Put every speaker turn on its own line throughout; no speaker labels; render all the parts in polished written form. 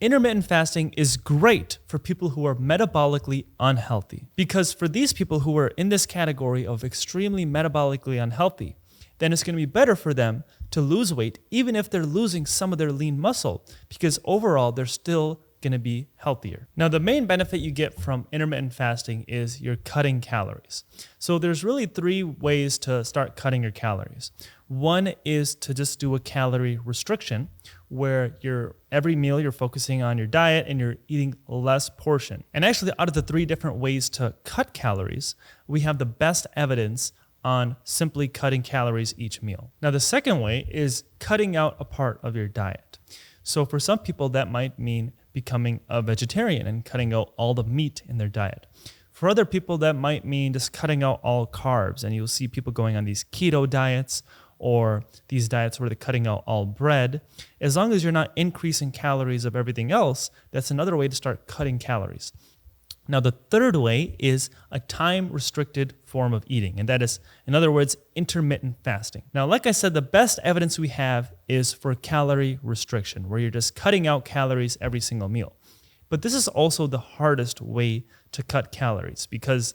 Intermittent fasting is great for people who are metabolically unhealthy, because for these people who are in this category of extremely metabolically unhealthy, then it's going to be better for them to lose weight, even if they're losing some of their lean muscle, because overall they're still going to be healthier. Now, the main benefit you get from intermittent fasting is you're cutting calories. So there's really 3 ways to start cutting your calories. One is to just do a calorie restriction, where every meal you're focusing on your diet and you're eating less portion. And actually, out of the 3 different ways to cut calories, we have the best evidence on simply cutting calories each meal. Now, the second way is cutting out a part of your diet. So for some people, that might mean becoming a vegetarian and cutting out all the meat in their diet. For other people, that might mean just cutting out all carbs, and you'll see people going on these keto diets or these diets where they're cutting out all bread. As long as you're not increasing calories of everything else, that's another way to start cutting calories. Now, the third way is a time-restricted form of eating, and that is, in other words, intermittent fasting. Now, like I said, the best evidence we have is for calorie restriction, where you're just cutting out calories every single meal. But this is also the hardest way to cut calories, because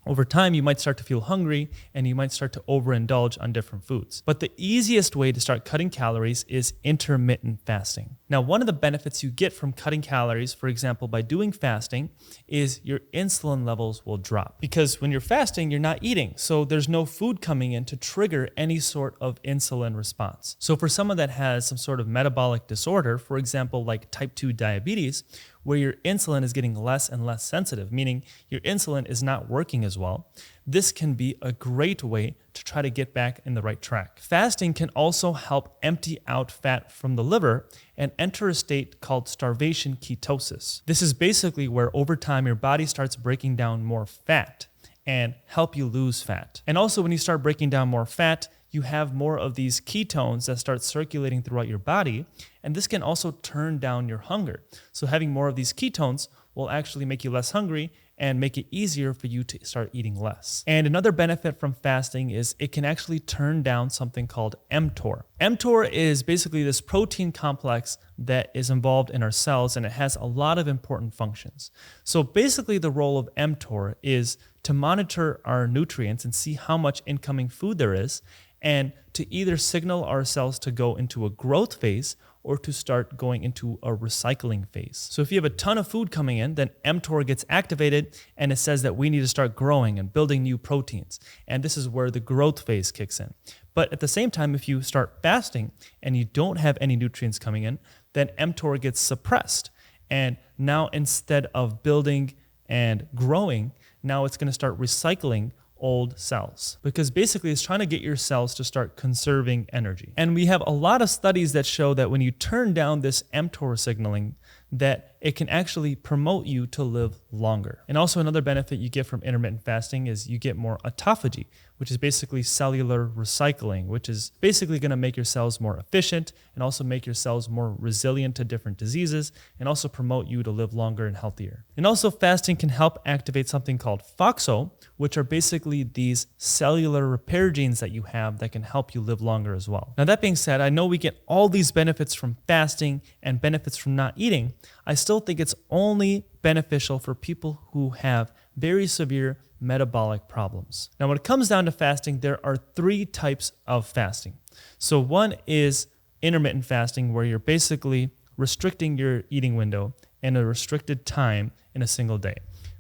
over time, you might start to feel hungry and you might start to overindulge on different foods. But the easiest way to start cutting calories is intermittent fasting. Now, one of the benefits you get from cutting calories, for example, by doing fasting, is your insulin levels will drop. Because when you're fasting, you're not eating. So there's no food coming in to trigger any sort of insulin response. So for someone that has some sort of metabolic disorder, for example, like type 2 diabetes, where your insulin is getting less and less sensitive, meaning your insulin is not working as well, this can be a great way to try to get back in the right track. Fasting can also help empty out fat from the liver and enter a state called starvation ketosis. This is basically where over time your body starts breaking down more fat and help you lose fat. And also when you start breaking down more fat, you have more of these ketones that start circulating throughout your body, and this can also turn down your hunger. So having more of these ketones will actually make you less hungry and make it easier for you to start eating less. And another benefit from fasting is it can actually turn down something called mTOR. mTOR is basically this protein complex that is involved in our cells, and it has a lot of important functions. So basically the role of mTOR is to monitor our nutrients and see how much incoming food there is, and to either signal our cells to go into a growth phase or to start going into a recycling phase. So if you have a ton of food coming in, then mTOR gets activated and it says that we need to start growing and building new proteins. And this is where the growth phase kicks in. But at the same time, if you start fasting and you don't have any nutrients coming in, then mTOR gets suppressed. And now instead of building and growing, now it's going to start recycling old cells, because basically it's trying to get your cells to start conserving energy. And we have a lot of studies that show that when you turn down this mTOR signaling, that it can actually promote you to live longer. And also another benefit you get from intermittent fasting is you get more autophagy, which is basically cellular recycling, which is basically going to make your cells more efficient and also make your cells more resilient to different diseases and also promote you to live longer and healthier. And also fasting can help activate something called FOXO, which are basically these cellular repair genes that you have that can help you live longer as well. Now, that being said, I know we get all these benefits from fasting and benefits from not eating. I still think it's only beneficial for people who have very severe metabolic problems. Now, when it comes down to fasting, there are 3 types of fasting. So one is intermittent fasting, where you're basically restricting your eating window in a restricted time in a single day.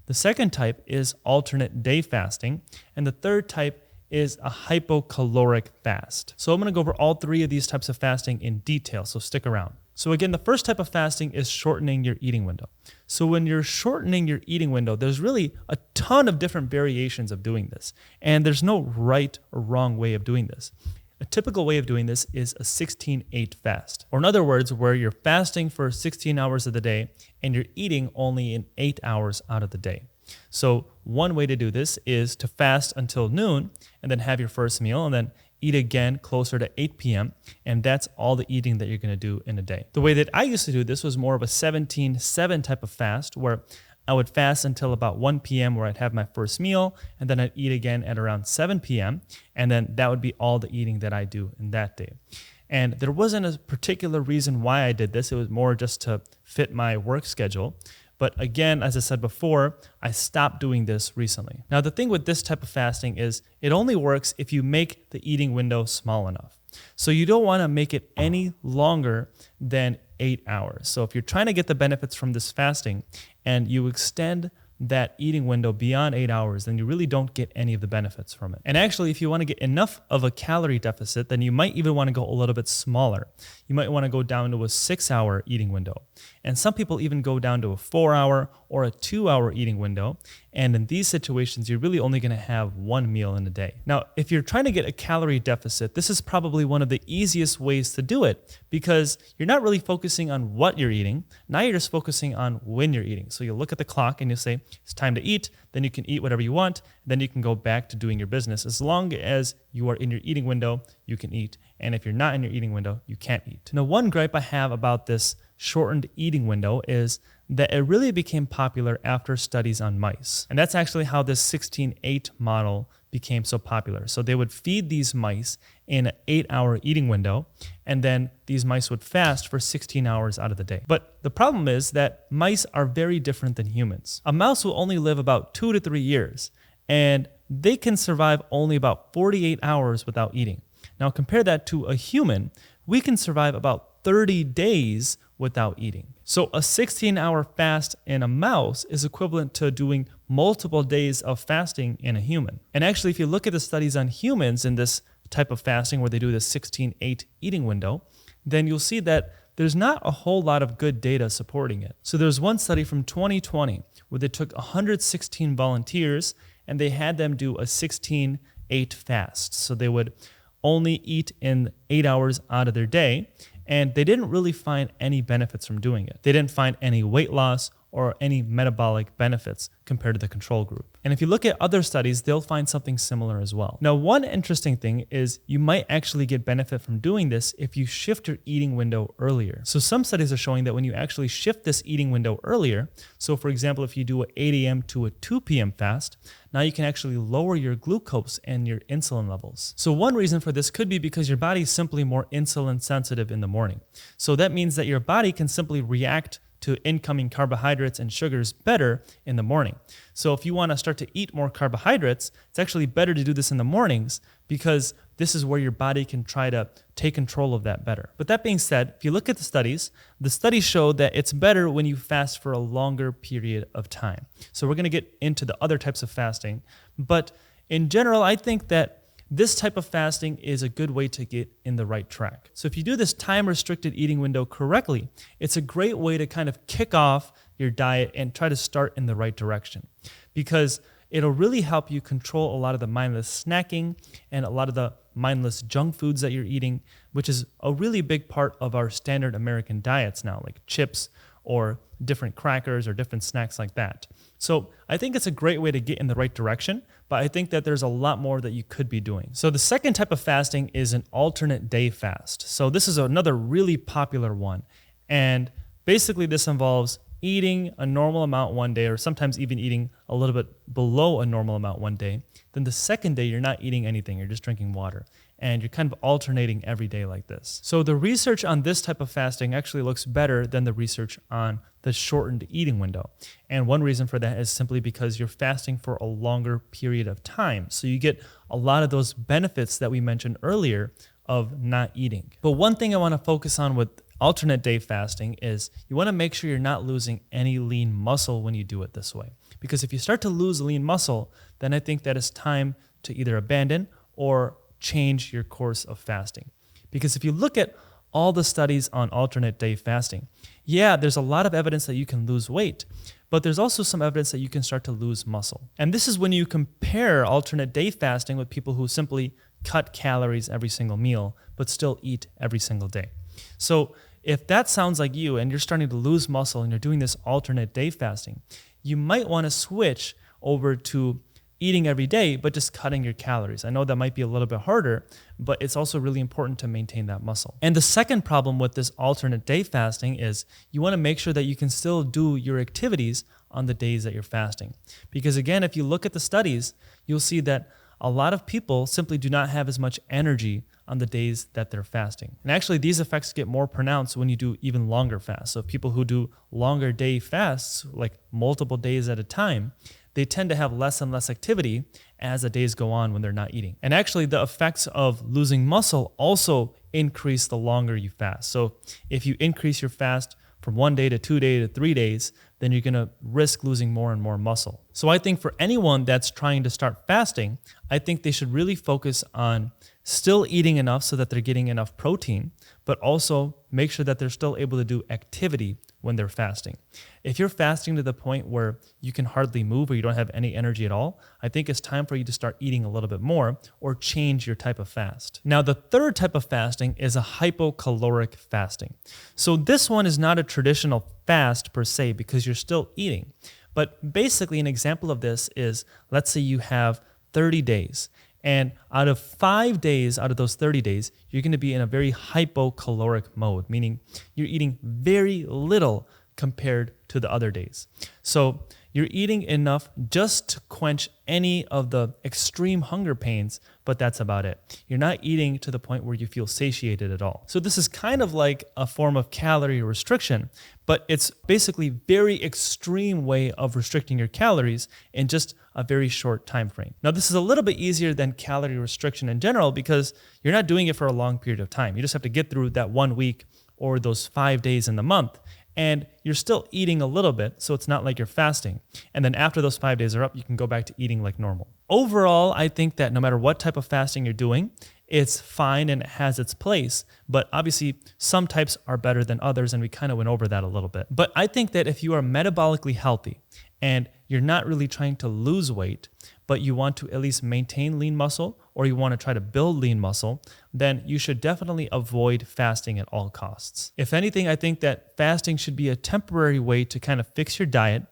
The second type is alternate day fasting, and the third type is a hypocaloric fast. So I'm going to go over all 3 of these types of fasting in detail, so stick around. So again, the first type of fasting is shortening your eating window. So when you're shortening your eating window, there's really a ton of different variations of doing this, and there's no right or wrong way of doing this. A typical way of doing this is a 16-8 fast, or in other words, where you're fasting for 16 hours of the day and you're eating only in 8 hours out of the day. So one way to do this is to fast until noon and then have your first meal and then eat again closer to 8 p.m. And that's all the eating that you're going to do in a day. The way that I used to do this was more of a 17-7 type of fast, where I would fast until about 1 p.m. where I'd have my first meal, and then I'd eat again at around 7 p.m. And then that would be all the eating that I do in that day. And there wasn't a particular reason why I did this. It was more just to fit my work schedule. But again, as I said before, I stopped doing this recently. Now, the thing with this type of fasting is it only works if you make the eating window small enough. So you don't want to make it any longer than 8 hours. So if you're trying to get the benefits from this fasting and you extend that eating window beyond 8 hours, then you really don't get any of the benefits from it. And actually, if you want to get enough of a calorie deficit, then you might even want to go a little bit smaller. You might want to go down to a 6-hour eating window. And some people even go down to a 4-hour or a 2-hour eating window. And in these situations, you're really only going to have one meal in a day. Now, if you're trying to get a calorie deficit, this is probably one of the easiest ways to do it because you're not really focusing on what you're eating. Now you're just focusing on when you're eating. So you look at the clock and you say, it's time to eat. Then you can eat whatever you want. Then you can go back to doing your business. As long as you are in your eating window, you can eat. And if you're not in your eating window, you can't eat. Now, one gripe I have about this shortened eating window is that it really became popular after studies on mice. And that's actually how this 16-8 model became so popular. So they would feed these mice in an 8-hour eating window, and then these mice would fast for 16 hours out of the day. But the problem is that mice are very different than humans. A mouse will only live about 2 to 3 years, and they can survive only about 48 hours without eating. Now compare that to a human. We can survive about 30 days without eating. So a 16-hour fast in a mouse is equivalent to doing multiple days of fasting in a human. And actually, if you look at the studies on humans in this type of fasting where they do the 16-8 eating window, then you'll see that there's not a whole lot of good data supporting it. So there's one study from 2020 where they took 116 volunteers and they had them do a 16-8 fast. So they would only eat in 8 hours out of their day. And they didn't really find any benefits from doing it. They didn't find any weight loss or any metabolic benefits compared to the control group. And if you look at other studies, they'll find something similar as well. Now, one interesting thing is you might actually get benefit from doing this if you shift your eating window earlier. So some studies are showing that when you actually shift this eating window earlier, so for example, if you do an 8 a.m. to a 2 p.m. fast, now you can actually lower your glucose and your insulin levels. So one reason for this could be because your body is simply more insulin sensitive in the morning. So that means that your body can simply react to incoming carbohydrates and sugars better in the morning. So if you want to start to eat more carbohydrates, it's actually better to do this in the mornings because this is where your body can try to take control of that better. But that being said, if you look at the studies show that it's better when you fast for a longer period of time. So we're going to get into the other types of fasting. But in general, I think that this type of fasting is a good way to get in the right track. So if you do this time-restricted eating window correctly, it's a great way to kind of kick off your diet and try to start in the right direction because it'll really help you control a lot of the mindless snacking and a lot of the mindless junk foods that you're eating, which is a really big part of our standard American diets now, like chips or different crackers or different snacks like that. So I think it's a great way to get in the right direction, but I think that there's a lot more that you could be doing. So the second type of fasting is an alternate day fast. So this is another really popular one. And basically this involves eating a normal amount one day or sometimes even eating a little bit below a normal amount one day. Then the second day, you're not eating anything. You're just drinking water. And you're kind of alternating every day like this. So the research on this type of fasting actually looks better than the research on the shortened eating window. And one reason for that is simply because you're fasting for a longer period of time. So you get a lot of those benefits that we mentioned earlier of not eating. But one thing I want to focus on with alternate day fasting is you want to make sure you're not losing any lean muscle when you do it this way. Because if you start to lose lean muscle, then I think that it's time to either abandon or change your course of fasting. Because if you look at all the studies on alternate day fasting, yeah, there's a lot of evidence that you can lose weight, but there's also some evidence that you can start to lose muscle. And this is when you compare alternate day fasting with people who simply cut calories every single meal, but still eat every single day. So if that sounds like you and you're starting to lose muscle and you're doing this alternate day fasting, you might want to switch over to eating every day, but just cutting your calories. I know that might be a little bit harder, but it's also really important to maintain that muscle. And the second problem with this alternate day fasting is you want to make sure that you can still do your activities on the days that you're fasting. Because again, if you look at the studies, you'll see that a lot of people simply do not have as much energy on the days that they're fasting. And actually, these effects get more pronounced when you do even longer fasts. So people who do longer day fasts, like multiple days at a time, they tend to have less and less activity as the days go on when they're not eating. And actually, the effects of losing muscle also increase the longer you fast. So if you increase your fast from 1 day to 2 days to 3 days, then you're gonna risk losing more and more muscle. So I think for anyone that's trying to start fasting, I think they should really focus on still eating enough so that they're getting enough protein, but also make sure that they're still able to do activity when they're fasting. If you're fasting to the point where you can hardly move or you don't have any energy at all, I think it's time for you to start eating a little bit more or change your type of fast. Now, the third type of fasting is a hypocaloric fasting. So this one is not a traditional fast per se because you're still eating. But basically, an example of this is, let's say you have 30 days. And out of 5 days, out of those 30 days, you're going to be in a very hypocaloric mode, meaning you're eating very little compared to the other days. So you're eating enough just to quench any of the extreme hunger pains, but that's about it. You're not eating to the point where you feel satiated at all. So this is kind of like a form of calorie restriction, but it's basically very extreme way of restricting your calories in just a very short time frame. Now, this is a little bit easier than calorie restriction in general because you're not doing it for a long period of time. You just have to get through that 1 week or those 5 days in the month. And you're still eating a little bit, so it's not like you're fasting. And then after those 5 days are up, you can go back to eating like normal. Overall, I think that no matter what type of fasting you're doing, it's fine and it has its place. But obviously, some types are better than others, and we kind of went over that a little bit. But I think that if you are metabolically healthy and you're not really trying to lose weight, but you want to at least maintain lean muscle or you want to try to build lean muscle, then you should definitely avoid fasting at all costs. If anything, I think that fasting should be a temporary way to kind of fix your diet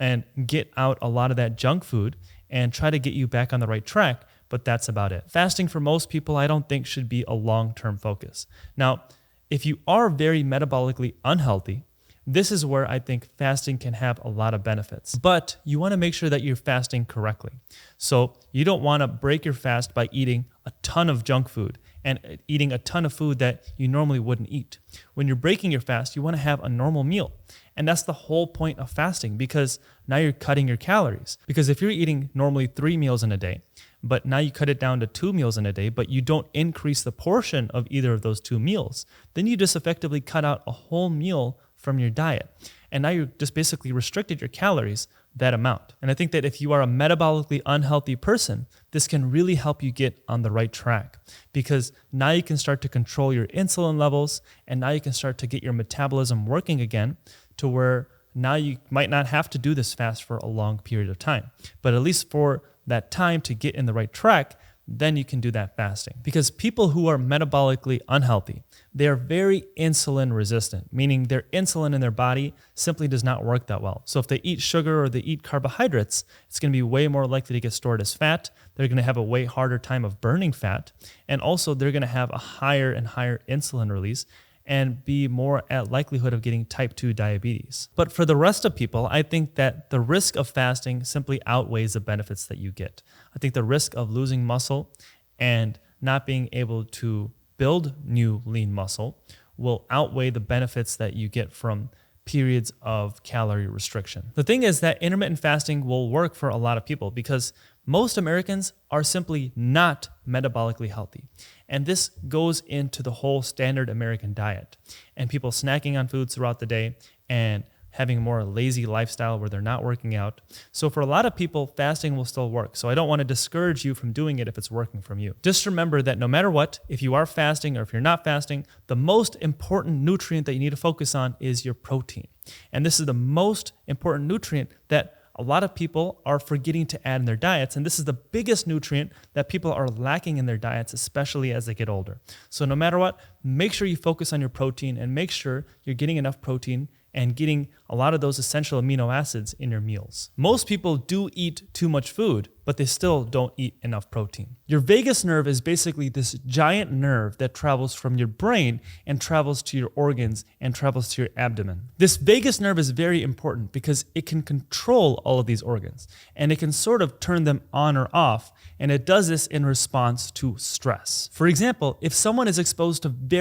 and get out a lot of that junk food and try to get you back on the right track, but that's about it. Fasting for most people, I don't think should be a long-term focus. Now, if you are very metabolically unhealthy, this is where I think fasting can have a lot of benefits, but you want to make sure that you're fasting correctly. So you don't want to break your fast by eating a ton of junk food and eating a ton of food that you normally wouldn't eat. When you're breaking your fast, you want to have a normal meal. And that's the whole point of fasting because now you're cutting your calories. Because if you're eating normally 3 meals in a day, but now you cut it down to 2 meals in a day, but you don't increase the portion of either of those 2 meals, then you just effectively cut out a whole meal from your diet. And now you're just basically restricted your calories that amount. And I think that if you are a metabolically unhealthy person, this can really help you get on the right track because now you can start to control your insulin levels and now you can start to get your metabolism working again to where now you might not have to do this fast for a long period of time. But at least for that time to get in the right track, then you can do that fasting. Because people who are metabolically unhealthy, they are very insulin resistant, meaning their insulin in their body simply does not work that well. So if they eat sugar or they eat carbohydrates, it's going to be way more likely to get stored as fat. They're going to have a way harder time of burning fat. And also they're going to have a higher and higher insulin release and be more at likelihood of getting type 2 diabetes. But for the rest of people, I think that the risk of fasting simply outweighs the benefits that you get. I think the risk of losing muscle and not being able to build new lean muscle will outweigh the benefits that you get from periods of calorie restriction. The thing is that intermittent fasting will work for a lot of people because most Americans are simply not metabolically healthy. And this goes into the whole standard American diet and people snacking on foods throughout the day and having a more lazy lifestyle where they're not working out. So for a lot of people, fasting will still work. So I don't want to discourage you from doing it if it's working from you. Just remember that no matter what, if you are fasting or if you're not fasting, the most important nutrient that you need to focus on is your protein. And this is the most important nutrient that a lot of people are forgetting to add in their diets. And this is the biggest nutrient that people are lacking in their diets, especially as they get older. So no matter what, make sure you focus on your protein and make sure you're getting enough protein and getting a lot of those essential amino acids in your meals. Most people do eat too much food, but they still don't eat enough protein. Your vagus nerve is basically this giant nerve that travels from your brain and travels to your organs and travels to your abdomen. This vagus nerve is very important because it can control all of these organs and it can sort of turn them on or off, and it does this in response to stress. For example, if someone is exposed to very